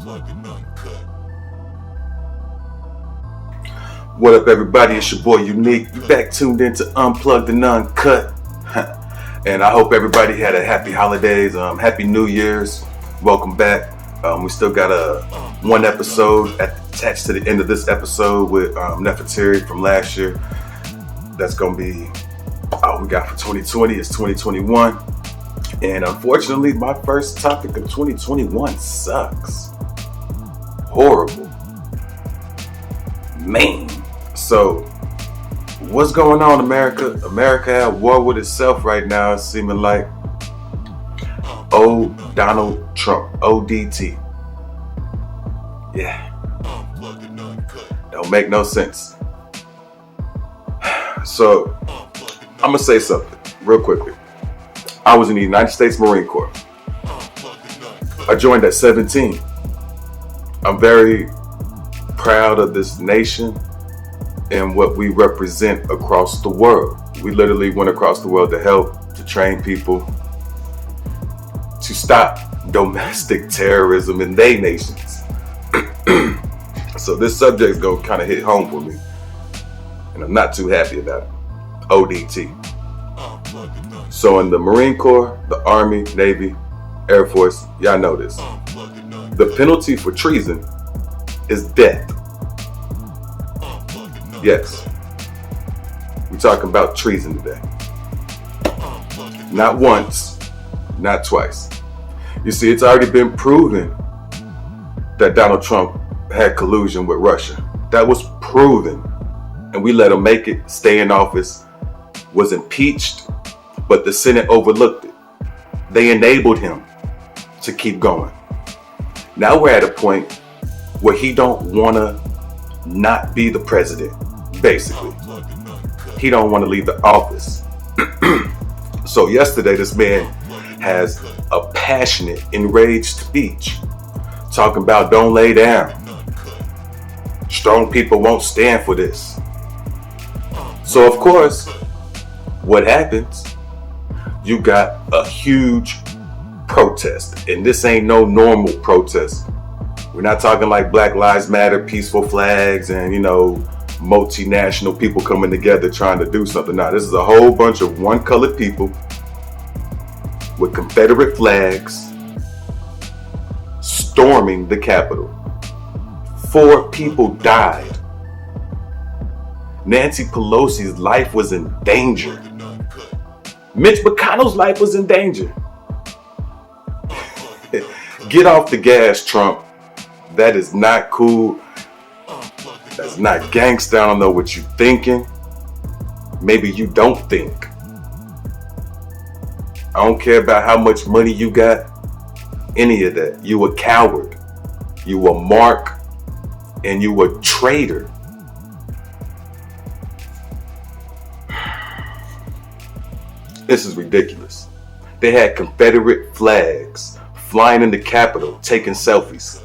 Unplugged Uncut. What up, everybody? It's your boy Unique. You back tuned into Unplugged and Uncut. And I hope everybody had a happy holidays, happy New Year's. Welcome back. We still got one episode attached to the end of this episode with Nefertari from last year. That's going to be all we got for 2020. It's 2021. And unfortunately, my first topic of 2021 sucks. Horrible. Man. So, what's going on, America? America at war with itself right now, it's seeming like. Oh, Donald Trump. ODT. Yeah. Don't make no sense. So, I'm going to say something real quickly. I was in the United States Marine Corps. I joined at 17. I'm very proud of this nation and what we represent across the world. We literally went across the world to help, to train people, to stop domestic terrorism in their nations. So this subject's gonna kind of hit home for me, and I'm not too happy about it. ODT. So in the Marine Corps, the Army, Navy, Air Force, y'all know this. The penalty for treason is death. Yes. We're talking about treason today. Not once, not twice. You see, it's already been proven that Donald Trump had collusion with Russia. That was proven. And we let him make it, stay in office, was impeached, but the Senate overlooked it. They enabled him to keep going. Now we're at a point where he don't want to not be the president, basically. He don't want to leave the office. So yesterday, this man has a passionate, enraged speech talking about don't lay down. Strong people won't stand for this. So of course, what happens? You got a huge protest, and this ain't no normal protest. We're not talking like Black Lives Matter, peaceful flags, and multinational people coming together trying to do something. Now, this is a whole bunch of one-colored people with Confederate flags storming the Capitol. 4 people died. Nancy Pelosi's life was in danger. Mitch McConnell's life was in danger. Get off the gas, Trump. That is not cool. That's not gangsta. I don't know what you're thinking. Maybe you don't think. I don't care about how much money you got. Any of that. You a coward. You a mark. And you a traitor. This is ridiculous. They had Confederate flags flying in the Capitol, taking selfies.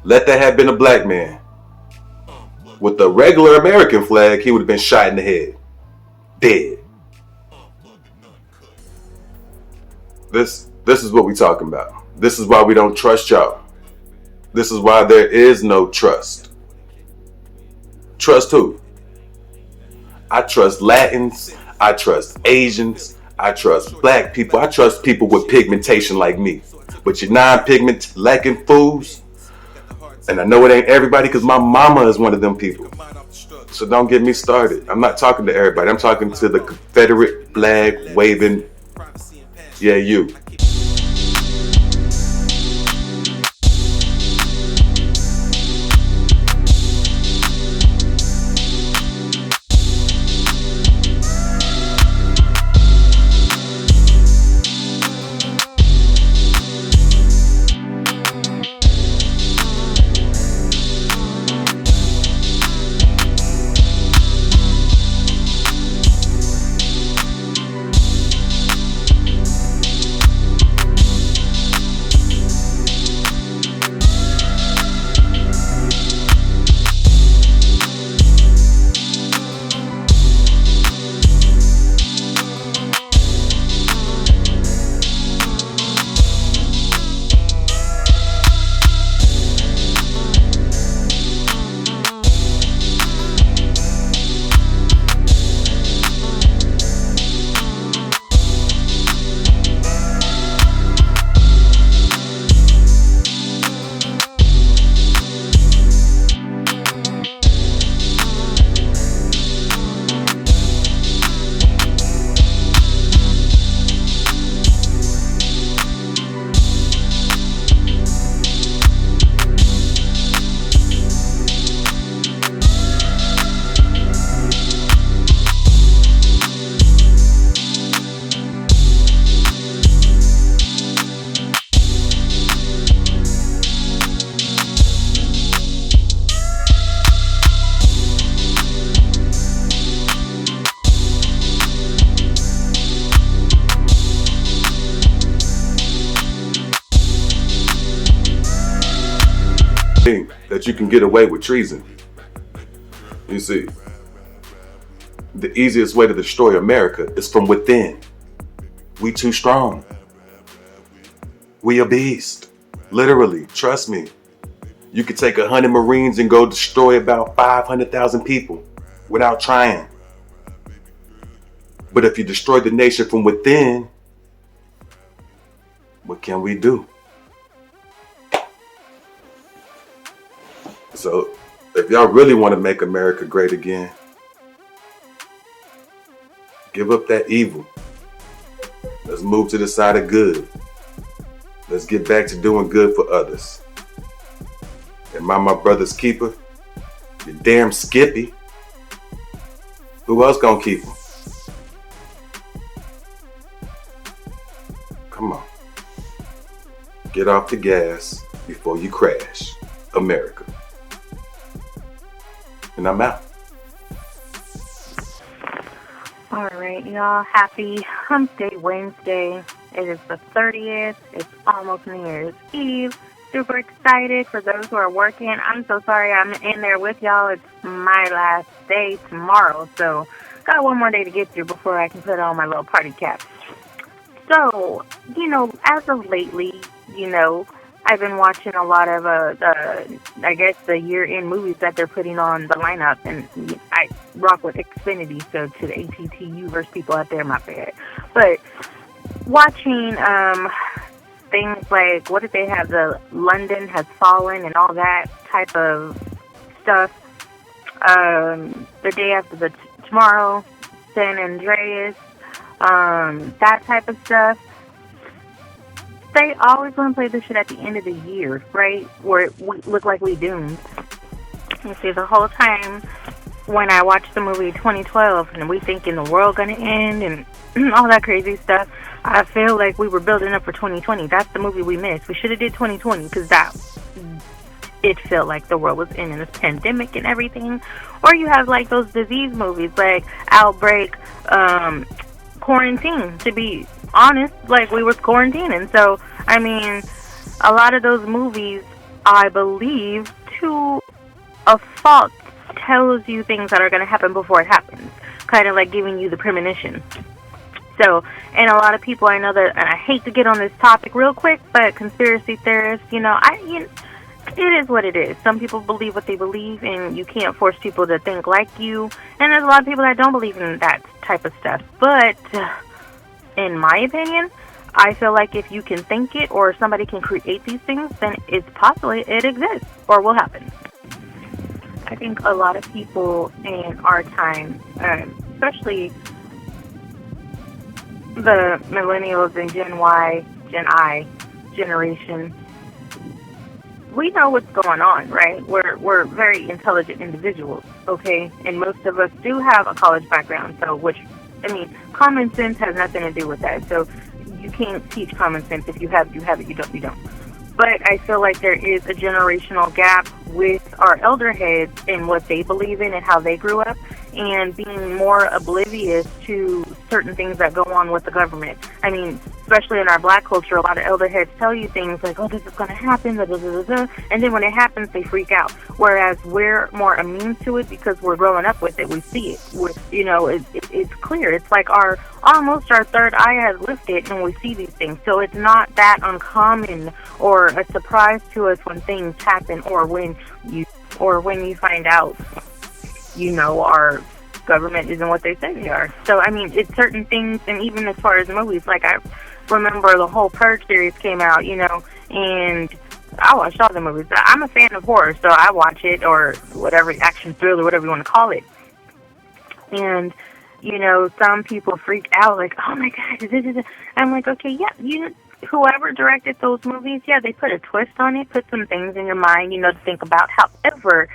Let that have been a black man. With the regular American flag, he would have been shot in the head. Dead. This is what we're talking about. This is why we don't trust y'all. This is why there is no trust. Trust who? I trust Latins. I trust Asians. I trust black people. I trust people with pigmentation like me. But you non-pigment lacking fools. And I know it ain't everybody because my mama is one of them people. So don't get me started. I'm not talking to everybody. I'm talking to the Confederate flag waving. Yeah, you. think that you can get away with treason. You see, the easiest way to destroy America is from within. We too strong. We a beast. Literally, trust me. You could take 100 Marines and go destroy about 500,000 people without trying. But if you destroy the nation from within, what can we do? So, if y'all really want to make America great again, give up that evil. Let's move to the side of good. Let's get back to doing good for others. And my brother's keeper, you damn Skippy. Who else gonna keep him? Come on. Get off the gas before you crash, America. And I'm out. All right, y'all. Happy Hump Day Wednesday. It is the 30th. It's almost New Year's Eve. Super excited for those who are working. I'm so sorry I'm in there with y'all. It's my last day tomorrow, so got one more day to get through before I can put on my little party cap. So, as of lately, I've been watching a lot of the year-end movies that they're putting on the lineup, and I rock with Xfinity, so to the ATT-verse people out there, my bad. But watching things like, what did they have, the London Has Fallen and all that type of stuff, the day after the tomorrow, San Andreas, that type of stuff. They always want to play this shit at the end of the year, right? Where we look like we doomed. You see, the whole time when I watched the movie 2012 and we thinking the world gonna end and all that crazy stuff, I feel like we were building up for 2020. That's the movie we missed. We should have did 2020 because it felt like the world was ending this pandemic and everything. Or you have like those disease movies like Outbreak, Quarantine, to be honest, like we were quarantining. So, I mean, a lot of those movies, I believe, to a fault, tells you things that are going to happen before it happens. Kind of like giving you the premonition. So, and a lot of people I know that, and I hate to get on this topic real quick, but conspiracy theorists, it is what it is. Some people believe what they believe, and you can't force people to think like you. And there's a lot of people that don't believe in that type of stuff. But in my opinion, I feel like if you can think it or somebody can create these things, then it's possible it exists or will happen. I think a lot of people in our time, especially the millennials and Gen Y, Gen I generation, we know what's going on, right? We're very intelligent individuals, okay? And most of us do have a college background, common sense has nothing to do with that. So you can't teach common sense. If you have it, you don't. But I feel like there is a generational gap with our elder heads and what they believe in and how they grew up, and being more oblivious to certain things that go on with the government. I mean, especially in our black culture, a lot of elder heads tell you things like, oh, this is going to happen, da, da, da, da, and then when it happens, they freak out. Whereas we're more immune to it because we're growing up with it. We see it. It's clear. It's like almost our third eye has lifted and we see these things. So it's not that uncommon or a surprise to us when things happen or when you find out, our government isn't what they say they are. So, I mean, it's certain things, and even as far as movies, like I remember the whole Purge series came out, and I watched all the movies. I'm a fan of horror, so I watch it, or whatever, action thriller, whatever you want to call it. And, some people freak out, like, oh my God, I'm like, okay, yeah, whoever directed those movies, yeah, they put a twist on it, put some things in your mind, to think about. However,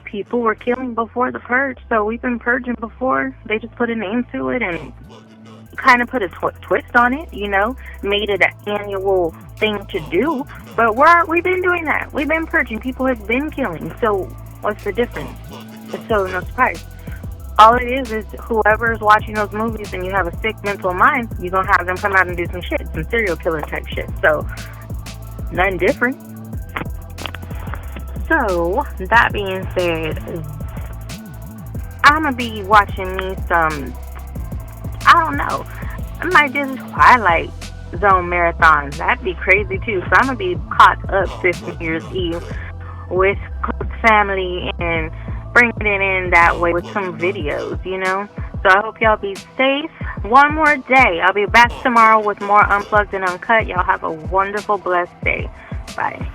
people were killing before the purge, so we've been purging before. They just put a name to it and kind of put a twist on it, made it an annual thing to do. But we've been doing that. We've been purging. People have been killing. So what's the difference? It's so no surprise. All it is whoever's watching those movies and you have a sick mental mind, you're going to have them come out and do some shit, some serial killer type shit. So, nothing different. So, that being said, I'm gonna be watching me some, I don't know, I might just Twilight Zone marathons. That'd be crazy too. So I'm gonna be caught up this New Year's Eve with close family and bringing it in that way with some videos, you know? So I hope y'all be safe. One more day. I'll be back tomorrow with more Unplugged and Uncut. Y'all have a wonderful, blessed day. Bye.